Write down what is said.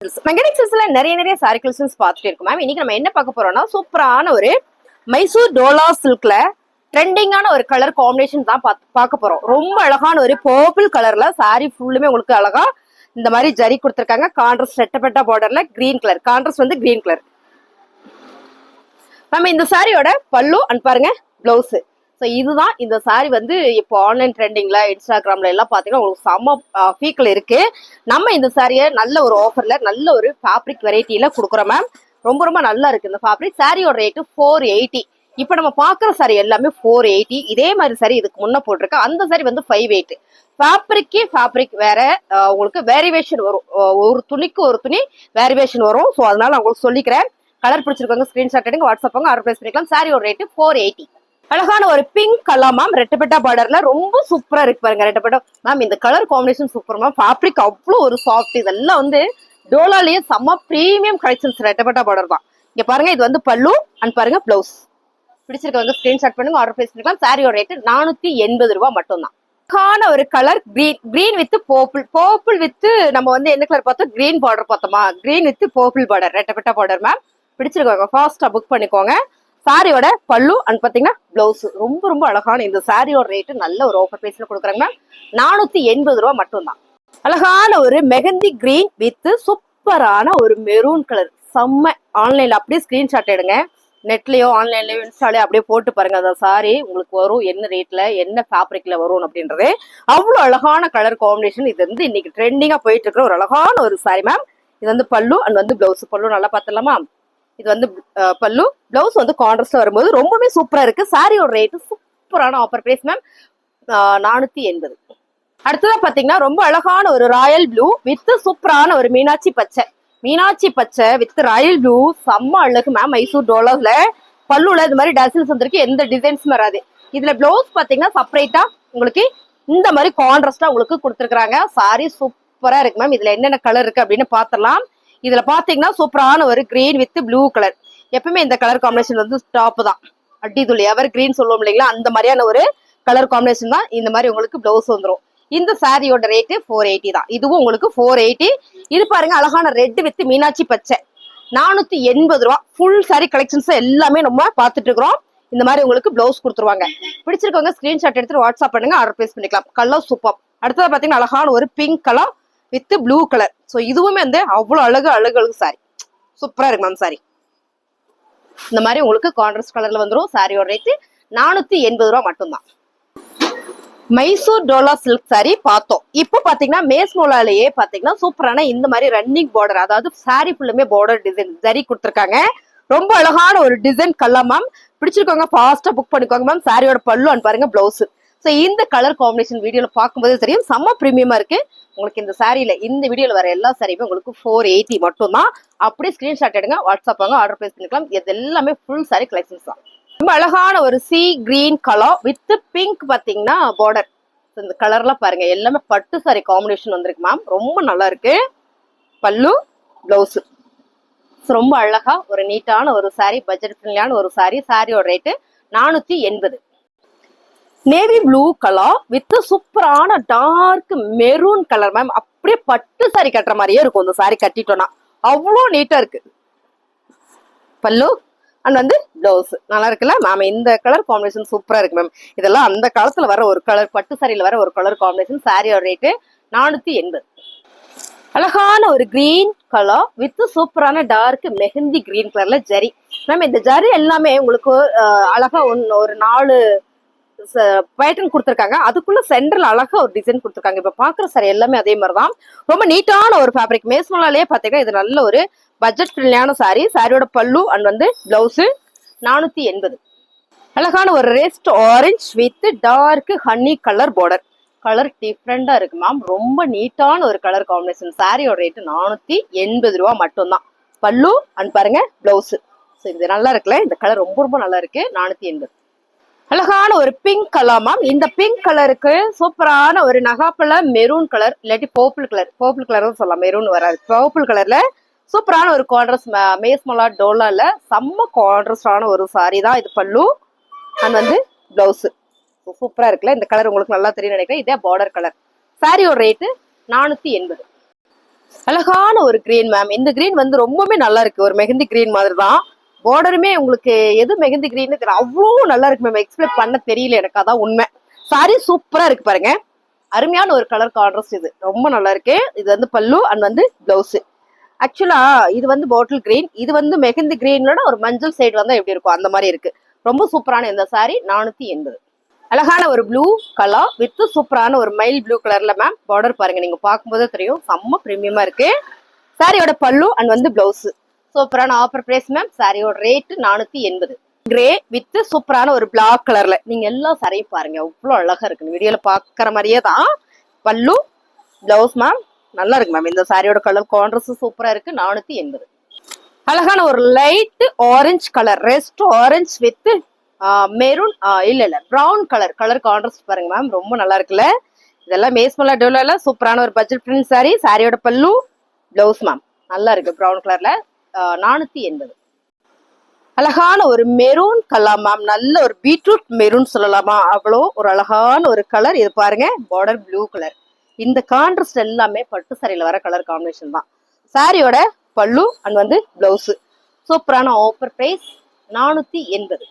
Mechanic சில்க்ஸ்ல நிறைய sorry collections பார்த்துட்டு இருக்கோம் மேம். இன்னைக்கு நம்ம என்ன பார்க்க போறோம்னா சூப்பரான ஒரு மைசூர் டோலா சில்க்ல ட்ரெண்டிங்கான ஒரு கலர் காம்பினேஷன் தான் பார்க்க போறோம். ரொம்ப அழகான ஒரு பர்பிள் கலர்ல சாரி ஃபுல்லுமே உங்களுக்கு அழகா இந்த மாதிரி ஜரி கொடுத்துருக்காங்க. கான்ட்ராஸ்ட் ரெட்டப்பட்ட பார்டர்ல கிரீன் கலர், கான்ட்ராஸ்ட் வந்து கிரீன் கலர் மேம். இந்த சாரியோட பல்லு அண்ட் பாருங்க பிளவுஸ். ஸோ இதுதான் இந்த சாரி வந்து இப்போ ஆன்லைன் ட்ரெண்டிங்ல இன்ஸ்டாகிராம்ல எல்லாம் பார்த்தீங்கன்னா உங்களுக்கு செம்ம பீக்கில் இருக்கு. நம்ம இந்த சாரியை நல்ல ஒரு ஆஃபர்ல நல்ல ஒரு ஃபேப்ரிக் வெரைட்டியில கொடுக்குறோம் மேம். ரொம்ப நல்லா இருக்கு இந்த ஃபேப்ரிக். சாரியோட ரேட்டு 480. இப்போ நம்ம பார்க்குற சாரி எல்லாமே 480. இதே மாதிரி சாரி இதுக்கு முன்ன போட்டிருக்கேன். அந்த சாரி வந்து 580. ஃபேப்ரிக் வேற உங்களுக்கு வேரியேஷன் வரும். ஒரு துணிக்கு ஒரு துணி வேரியேஷன் வரும். ஸோ அதனால நான் உங்களுக்கு சொல்லிக்கிறேன். கலர் பிடிச்சிருக்காங்க ஸ்கிரீன்ஷாட் எடுங்க, வாட்ஸ்அப் வாங்க, ஆர்டர் பிளேஸ் பண்ணிக்கலாம். சாரியோட ரேட்டு 480. அழகான ஒரு பிங்க் கலர் மேம், ரெட்டப்பட்டா பார்டர்ல ரொம்ப சூப்பரா இருக்கு பாருங்க. ரெட்டப்பட்டா மேம், இந்த colour combination super ma'am. Fabric அவ்வளோ ஒரு சாஃப்ட். இதெல்லாம் வந்து டோலாலேயே செம்ம பிரீமியம் கலெக்ஷன்ஸ். ரெட்டப்பட்டா பார்டர் தான். இங்க பாருங்க, இது வந்து பல்லு அண்ட் பாருங்க பிளவுஸ். பிடிச்சிருக்கவங்க ஸ்கிரீன்ஷாட் பண்ணுங்க, ஆர்டர் பிளேஸ் பண்ணிக்கலாம். சாரியோட ரேட்டு 480 ரூபாய் மட்டும் தான். அழகான ஒரு colour green with purple with நம்ம வந்து என்ன கலர் பார்த்தோம், கிரீன் பார்டர் பார்த்தோமா. கிரீன் வித் பர்பிள் பார்டர், ரெட்டப்பட்டா பார்டர் மேம். பிடிச்சிருக்கவங்க ஃபாஸ்டா புக் பண்ணிக்கோங்க. சாரியோட பல்லு அண்ட் பாத்தீங்கன்னா பிளவுஸ். ரொம்ப அழகான இந்த சாரியோட ரேட்டு நல்ல ஒரு ஆஃபர் பிரைஸ்ல கொடுக்குறாங்க. 480 ரூபாய் மட்டும்தான். அழகான ஒரு மெகந்தி கிரீன் வித் சூப்பரான ஒரு மெரூன் கலர். செம்ம. ஆன்லைன்ல அப்படியே ஸ்கிரீன்ஷாட் எடுங்க. நெட்லயோ ஆன்லைன்லயோ இன்ஸ்டாலயோ அப்படியே போட்டு பாருங்க. அந்த சாரி உங்களுக்கு வரும், என்ன ரேட்ல என்ன ஃபேப்ரிக்ல வரும் அப்படின்றது. அவ்வளவு அழகான கலர் காம்பினேஷன். இது வந்து இன்னைக்கு ட்ரெண்டிங்கா போயிட்டு இருக்கிற ஒரு அழகான ஒரு சாரி மேம். இது வந்து பல்லு அண்ட் வந்து பிளவுஸ். பல்லு நல்லா பார்த்துலாமா. இது வந்து பல்லு, பிளவுஸ் வந்து கான்ட்ராஸ்ட்ல வரும்போது ரொம்பவே சூப்பரா இருக்கு. சாரியோட ரேட்டு சூப்பரான ஆஃபர் பிரைஸ் மேம், 480. அடுத்ததா பாத்தீங்கன்னா ரொம்ப அழகான ஒரு ராயல் ப்ளூ வித் சூப்பரான ஒரு மீனாட்சி பச்சை வித் ராயல் ப்ளூ. செம்ம அழகு மேம். மைசூர் டோலாஸ்ல பல்லுல இது மாதிரி டசில்ஸ் வந்துருக்கு, எந்த டிசைன்ஸும் வராது. இதுல பிளவுஸ் பாத்தீங்கன்னா செப்பரேட்டா உங்களுக்கு இந்த மாதிரி கான்ட்ராஸ்டா உங்களுக்கு கொடுத்துருக்காங்க. சாரி சூப்பரா இருக்கு மேம். இதுல என்னென்ன கலர் இருக்கு அப்படின்னு பாத்திரலாம். இதுல பாத்தீங்கன்னா சூப்பரான ஒரு கிரீன் வித் ப்ளூ கலர். எப்பவுமே இந்த கலர் காம்பினேஷன் வந்து டாப் தான். அடிதுளி எவர் கிரீன் சொல்லுவோம் இல்லைங்களா, அந்த மாதிரியான ஒரு கலர் காம்பினேஷன் தான். இந்த மாதிரி உங்களுக்கு பிளவுஸ் வந்துடும். இந்த சாரியோட ரேட்டு 480 தான். இதுவும் உங்களுக்கு 480. இது பாருங்க, அழகான ரெட் வித் மீனாட்சி பச்சை, 480 ரூபா. ஃபுல் சாரி கலெக்ஷன்ஸ் எல்லாமே நம்ம பார்த்துட்டு இருக்கிறோம். இந்த மாதிரி உங்களுக்கு பிளவுஸ் கொடுத்துருவாங்க. பிடிச்சிருக்கவங்க ஸ்கிரீன்ஷாட் எடுத்து வாட்ஸ்அப் பண்ணுங்க, ஆர்டர் பிளேஸ் பண்ணிக்கலாம். Colour super. அடுத்தது பாத்தீங்கன்னா அழகான ஒரு pink colour with blue colour. So இதுவுமே வந்து அவ்வளோ அழகு சாரி. சூப்பரா இருக்கு மேம் சாரி. இந்த மாதிரி உங்களுக்கு கான்ட்ராஸ்ட் கலர்ல வந்துடும். சாரியோட ரேட்டு 480 ரூபா மட்டும்தான். மைசூர் டோலா சில்க் சாரி பார்த்தோம். இப்போ பாத்தீங்கன்னா மேஸ்மோலாலேயே பாத்தீங்கன்னா சூப்பரான இந்த மாதிரி ரன்னிங் பார்டர், அதாவது சாரி ஃபுல்லுமே பார்டர் டிசைன் ஜரி கொடுத்துருக்காங்க. ரொம்ப அழகான ஒரு டிசைன் கலர் மேம். பிடிச்சிருக்கவங்க ஃபாஸ்டா புக் பண்ணிக்கோங்க மேம். சாரியோட பல்லு அண்ட் பாருங்க பிளவுஸ். ஸோ இந்த கலர் காம்பினேஷன் வீடியோல பார்க்கும்போது தெரியும், செம்ம பிரீமியமா இருக்கு. உங்களுக்கு இந்த சாரியில இந்த வீடியோல வர எல்லா சாரியுமே உங்களுக்கு 480 மட்டும் தான். அப்படியே ஸ்கிரீன்ஷாட் எடுங்க, வாட்ஸ்அப் வாங்க, ஆர்டர் பிளேஸ் பண்ணிக்கலாம். இது எல்லாமே ஃபுல் சாரி கலெக்ஷன்ஸ் தான். ரொம்ப அழகான ஒரு C green colour with pink பாத்தீங்கன்னா பார்டர். இந்த கலர்லாம் பாருங்க, எல்லாமே பட்டு சாரி காம்பினேஷன் வந்திருக்கு மேம். ரொம்ப நல்லா இருக்கு. பல்லு பிளவுஸ். ரொம்ப அழகா ஒரு நீட்டான ஒரு சாரி, பட்ஜெட் ஃப்ரெண்ட்லியான ஒரு சாரி. சாரியோட rate 480. Navy blue colour with சூப்பரான டார்க் மெரூன் கலர் மேம். அப்படியே பட்டு சாரி கட்டுற மாதிரியே இருக்கும் இந்த சாரி கட்டிட்டோம்னா. அவ்வளோ நீட்டா இருக்கு. பல்லு அண்ட் வந்து பிளவுஸ் நல்லா இருக்குல்ல மேம். இந்த கலர் காம்பினேஷன் சூப்பரா இருக்கு மேம். இதெல்லாம் அந்த காலத்துல வர ஒரு கலர், பட்டு சாரியில வர ஒரு கலர் காம்பினேஷன். சாரியோட ரேட்டு 480. அழகான ஒரு கிரீன் கலர் வித் சூப்பரான டார்க் மெஹந்தி கிரீன் கலர்ல ஜரி மேம். இந்த ஜரி எல்லாமே உங்களுக்கு அழகா ஒரு 4 பேட்டர்ன் கொடுத்துருக்காங்க. அதுக்குள்ள சென்டர்ல அழகா ஒரு டிசைன் கொடுத்துருக்காங்க. இப்ப பாக்குற சாரி எல்லாமே அதே மாதிரிதான். ரொம்ப நீட்டான ஒரு ஃபேப்ரிக். மேஸ்மோலாலேயே பாத்தீங்கன்னா இது நல்ல ஒரு பட்ஜெட் ஃப்ரெண்ட்லியான சாரி. சாரியோட பல்லு அண்ட் வந்து பிளவுஸ் 480. அழகான ஒரு rust orange with dark honey colour border. Colour டிஃப்ரெண்டா இருக்கு மேம். ரொம்ப நீட்டான ஒரு கலர் காம்பினேஷன். சாரியோட ரேட்டு 480 ரூபா மட்டும்தான். பல்லு அண்ட் பாருங்க பிளவுஸ். இது நல்லா இருக்குல்ல, இந்த கலர் ரொம்ப நல்லா இருக்கு. 480. அழகான ஒரு பிங்க் கலர் மேம். இந்த பிங்க் கலருக்கு சூப்பரான ஒரு நகாப்பழ மெரூன் கலர், இல்லாட்டி பர்பிள் கலர் சொல்லலாம், மெரூன் வராது. பர்பிள் கலர்ல சூப்பரான ஒரு கான்ட்ராஸ்ட் மேஸ்மோலா டோலால செம்ம கான்ட்ராஸ்டான ஒரு சாரி தான். இது பல்லு அண்ட் வந்து பிளவுஸ். சூப்பரா இருக்குல்ல. இந்த கலர் உங்களுக்கு நல்லா தெரியும் நினைக்கிறேன். இதே பார்டர் கலர். சாரியோட ரேட்டு 480. அழகான ஒரு கிரீன் மேம். இந்த கிரீன் வந்து ரொம்பவே நல்லா இருக்கு. ஒரு மெஹந்தி கிரீன் மாதிரி தான். பார்டருமே உங்களுக்கு எது மெஹந்தி கிரீன் அவ்வளோ நல்லா இருக்கு மேம். எக்ஸ்பிளைன் பண்ண தெரியல எனக்கு, அதான் உண்மை. சாரி சூப்பரா இருக்கு பாருங்க. அருமையான ஒரு கலர் கான்ட்ராஸ்ட். இது ரொம்ப நல்லா இருக்கு. இது வந்து பல்லு அண்ட் வந்து பிளவுஸ். ஆக்சுவலா இது வந்து பாட்டில் கிரீன், இது வந்து மெஹந்தி கிரீன்ல ஒரு மஞ்சள் சைடு வந்தா எப்படி இருக்கும் அந்த மாதிரி இருக்கு. ரொம்ப சூப்பரான இந்த சாரி 480. அழகான ஒரு ப்ளூ கலர் வித் சூப்பரான ஒரு மைல் ப்ளூ கலர்ல மேம். பார்டர் பாருங்க, நீங்க பார்க்கும்போதே தெரியும் செம்ம பிரீமியமா இருக்கு. சாரியோட பல்லு அண்ட் வந்து பிளவுஸ். சூப்பரான ஆஃபர் பிரைஸ் மேம். சாரியோட ரேட் 480. கிரே வித் சூப்பரான ஒரு பிளாக் கலர்ல. நீங்க எல்லா சாரியும் பாருங்க அவ்வளவு அழகா இருக்கு. வீடியோல பாக்குற மாதிரியே தான் பல்லு பிளவுஸ் மேம். நல்லா இருக்கு மேம். இந்த சாரியோட கலர் கான்ட்ராஸ்ட் சூப்பரா இருக்கு. 480. அழகான ஒரு light orange colour, rest orange with maroon இல்ல ப்ரௌன் கலர் கான்ட்ராஸ்ட் பாருங்க மேம். ரொம்ப நல்லா இருக்குல்ல. இதெல்லாம் மேஸ்மலா டோலால சூப்பரான ஒரு பட்ஜெட் ஃப்ரெண்ட் சாரி. சாரியோட பல்லு பிளவுஸ் மேம் நல்லா இருக்கு ப்ரௌன் கலர்ல. 480. அழகான ஒரு மெரூன் கலர் மேம். நல்ல ஒரு பீட்ரூட் மெரூன் சொல்லலாமா, அவ்வளோ ஒரு அழகான ஒரு கலர். இது பாருங்க பார்டர் ப்ளூ கலர். இந்த கான்ட்ராஸ்ட் எல்லாமே பட்டு சாரியில வர கலர் காம்பினேஷன் தான். சாரியோட பல்லு அண்ட் வந்து பிளவுஸ். சூப்பரான ஆஃபர் பிரைஸ் 480.